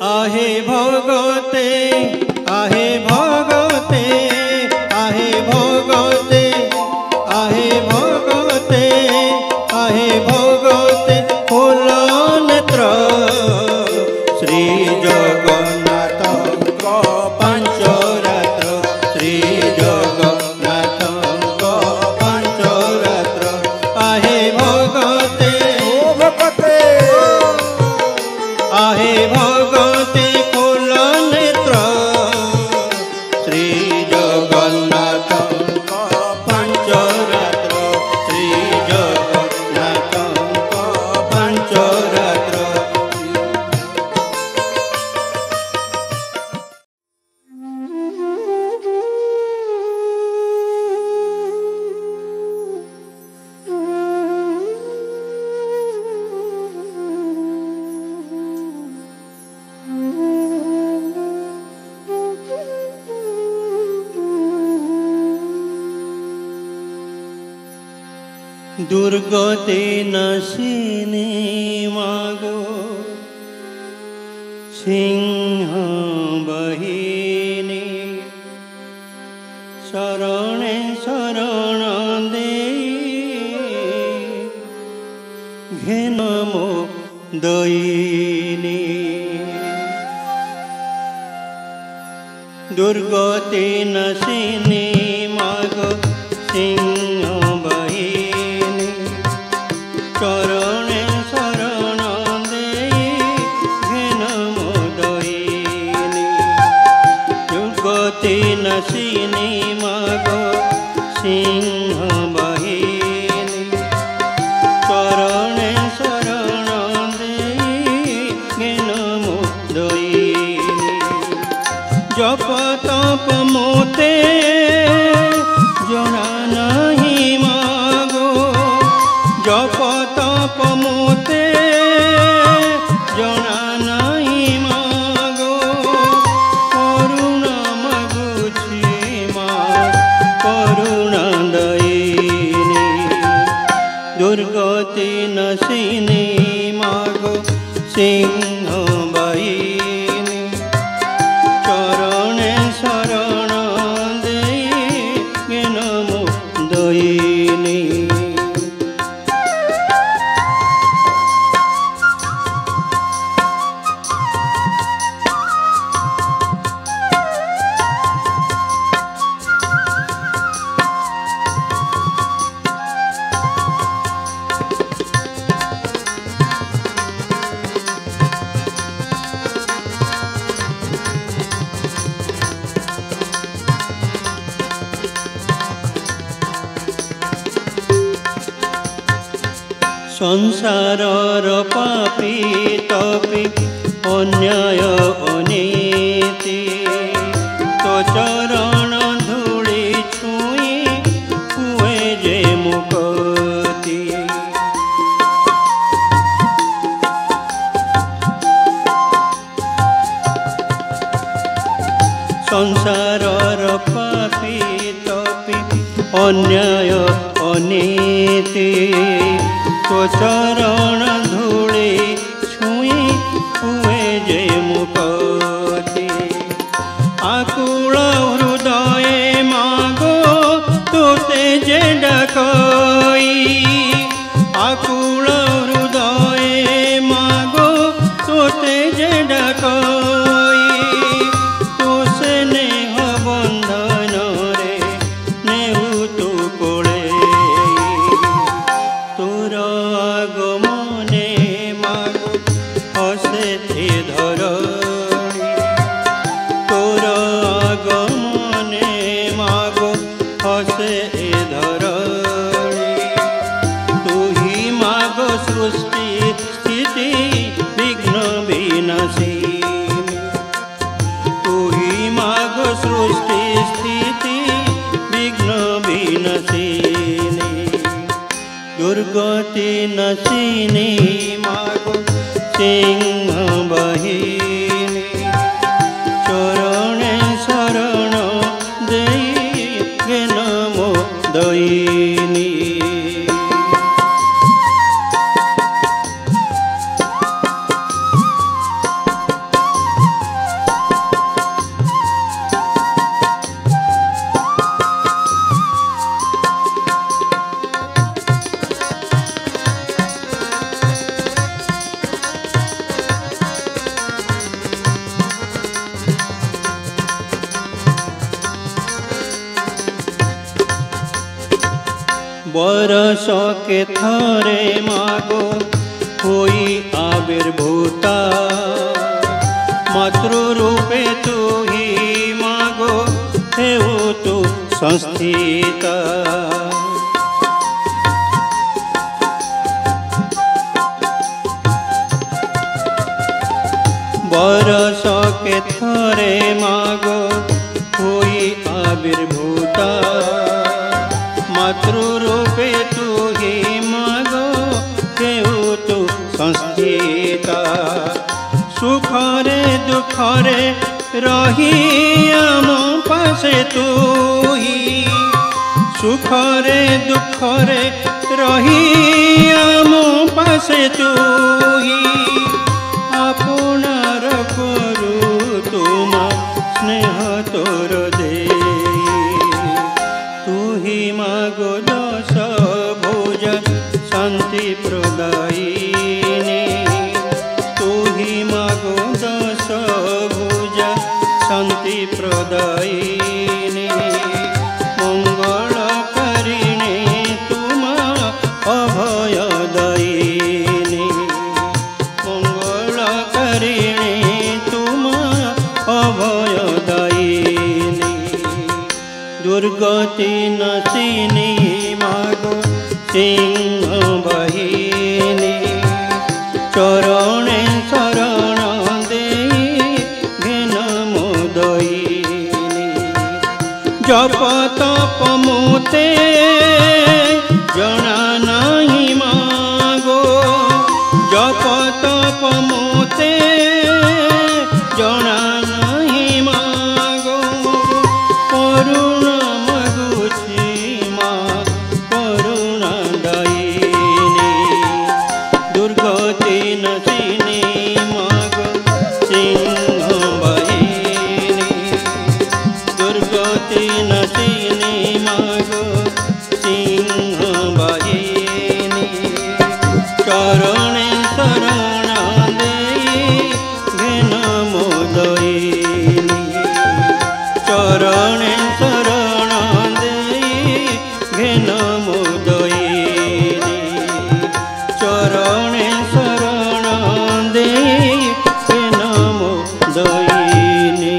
आहे भगते आहे भगते आहे भगते आहे भगते आहे भगते खोल नेत्र श्री जगन्नाथ पांच रात्र श्री जगन्नाथ पांच रात्र आहे भगते भगते आहे भगते खोल नेत्र श्री जगन्नाथ पांच रात्र श्री जगन्नाथ पांच रात्र दुर्गति नशिनी मागो सिंह बहिनी शरणे शरण दे घेन मो दयिनी दुर्गति नशिनी मागो सिंह बहिनी चरणे शरण दे घेन मो दयिनी दुर्गति नशिनी मागो सिंह बहिनी चरणे शरण दे घेन मो दयिनी जप तप मोते जना नहीं मागो जप तप मोते जना नहीं मागो करुणा मागुछि माँ करुणा दयिनी दुर्गति नशिनी मागो सिंह बहिनी चरणे शरण दे घेन मो दयिनी संसारर पापी तपी अन्याय अनीति तो चरण धूली छुई हुए जे मुक्ति संसारर पापी तपी अन्याय अनीति तो चरण धूली छुई हुए जे मुक्ति आकुल हृदय मागो तोते जे डकई आकुल हृदय मागो तोते जे डकई तो से नेह बंधन रे नेहु तू कोले तोर आगमने मागो हसे थी धरणी तोर आगमने मागो हसे धरणी तू ही मागो सृष्टि स्थिति विघ्न विनाशिनी तू ही मागो सृष्टि स्थिति विघ्न विनाशिनी दुर्गति नशिनी मागो सिंह बहिनी चरणे शरण दे घेन मो दयिनी बरस के थरे मागो होई आविर्भूता मातृरूपे तू ही मागो हेउ तू संस्थिता बरस के थरे मागो होई आविर्भूता मातृरूपे तू ही मागो हेउ तू संस्थिता सुखरे दुखरे रही आम पासे तू ही सुखरे दुखरे रही आम पासे तू ही आपणार करू तुम स्नेह तोर दे तू ही मागो दश भुज शांति प्रदायिनी तू ही मागो दश भुज शांति प्रदायिनी मंगलकारिणी तुम अभयदायिनी मंगलकारिणी तुम अभयदायिनी दुर्गति नशिनी मागो सिंह बहिनी चरणे शरण दे घेन मोदयिनी जप तप मुते जना नहीं मागो जप तप मुते जना नहीं मागो करुणा मगुची माँ करुणा दायिनी दुर्गति नशिनी मागो सिंह बहिनी दुर्गति नशिनी मागो सिंह बहिनी चरणे शरण देई घेन मोदयिनी चरणे शरण देई घेन मोदयिनी चरणे शरण देई घेन मोदयिनी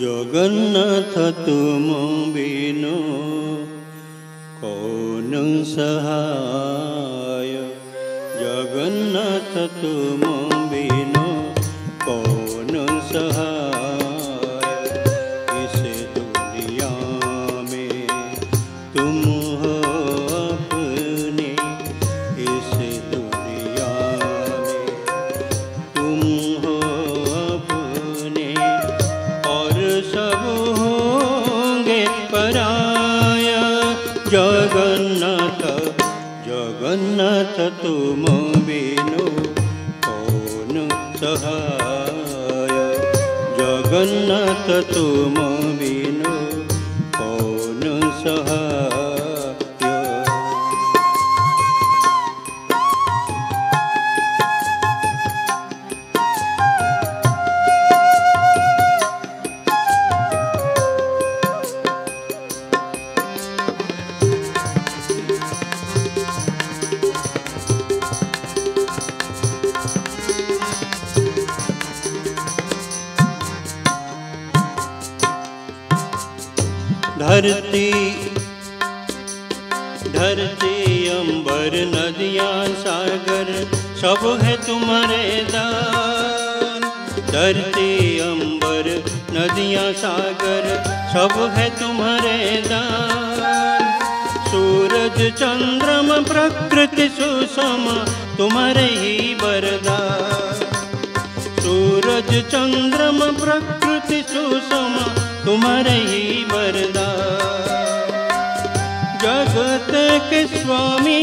जगन्नाथ तुम बिनु कौन सहाय जगन्नाथ तुम बिनु कौन सहाय इस दुनिया में तुम हो अपने इस दुनिया में तुम हो अपने और सब होंगे पराया जगन्नाथ जगन्नाथ तुम बिनु कौन सहाय जगन्नाथ तुम बिनु कौन सहाय धरती धरती अंबर नदियाँ सागर सब है तुम्हारे दान धरती अंबर नदियाँ सागर सब है तुम्हारे दान सूरज चंद्रमा प्रकृति सुषमा तुम्हारे ही वरदान सूरज चंद्रमा प्रकृति सुषमा तुम्हारे ही वरदान जगत के स्वामी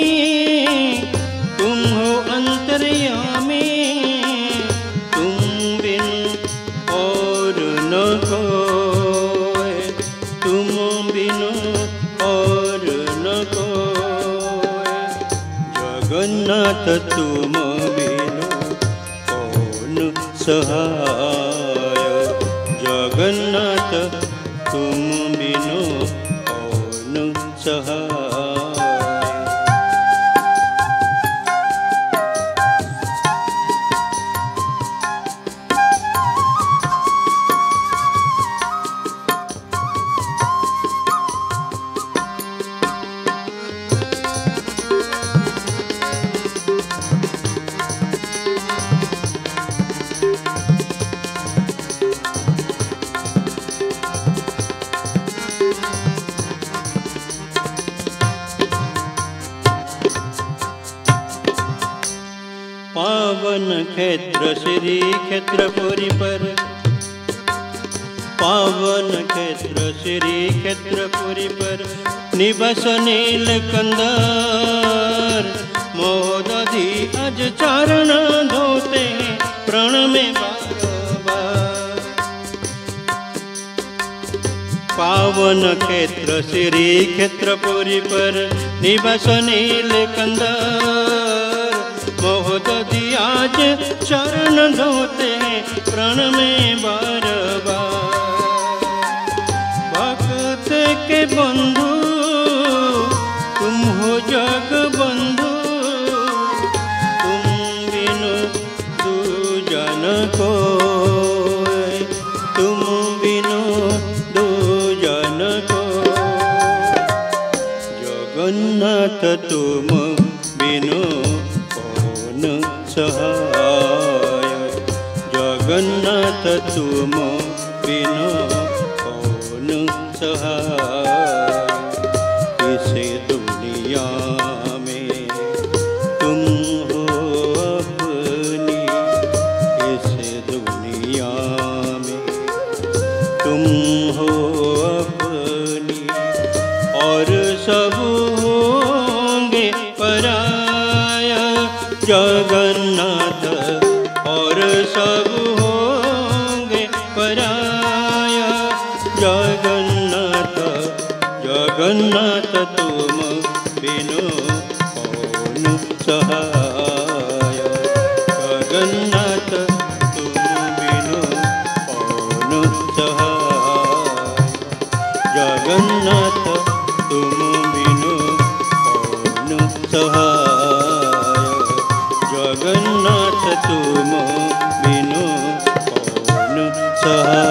तुम हो अंतर्यामी, तुम बिन और न कोई, तुम बिन और न कोई। जगन्नाथ तुम बिनु कौन सहाय, जगन्नाथ तुम बिनु कौन सहाय। पावन क्षेत्र श्री क्षेत्रपुरी पर, पावन क्षेत्र श्री क्षेत्रपुरी पर निवास नीलकंदर। मोदधि अज चरण धोते प्रण में बार। पावन क्षेत्र श्री क्षेत्रपुरी पर निवास नीलकंदर। मोदधि आज चरण धोते प्रण में बार बार। भक्त के बंधु तुम हो जग बंधु, तुम बिनु दूजन कोई, तुम बिनु दूजन कोई। जगन्नाथ तुम बिनु कौन सहाय, जगन्नाथ तुम बिनु कौन सहाय। इस दुनिया में तुम हो अपनी, इस दुनिया में तुम हो अपनी, और सब होंगे पराया। जगन्नाथ और सब होंगे पराया। जगन्नाथ जगन्नाथ तुम बिनु कौन सहाय, जगन्नाथ तुम बिनु कौन सहाय। जगन्नाथ तुम बिनु कौन सहाय, जगन्नाथ तुम बिनु कौन सहाय।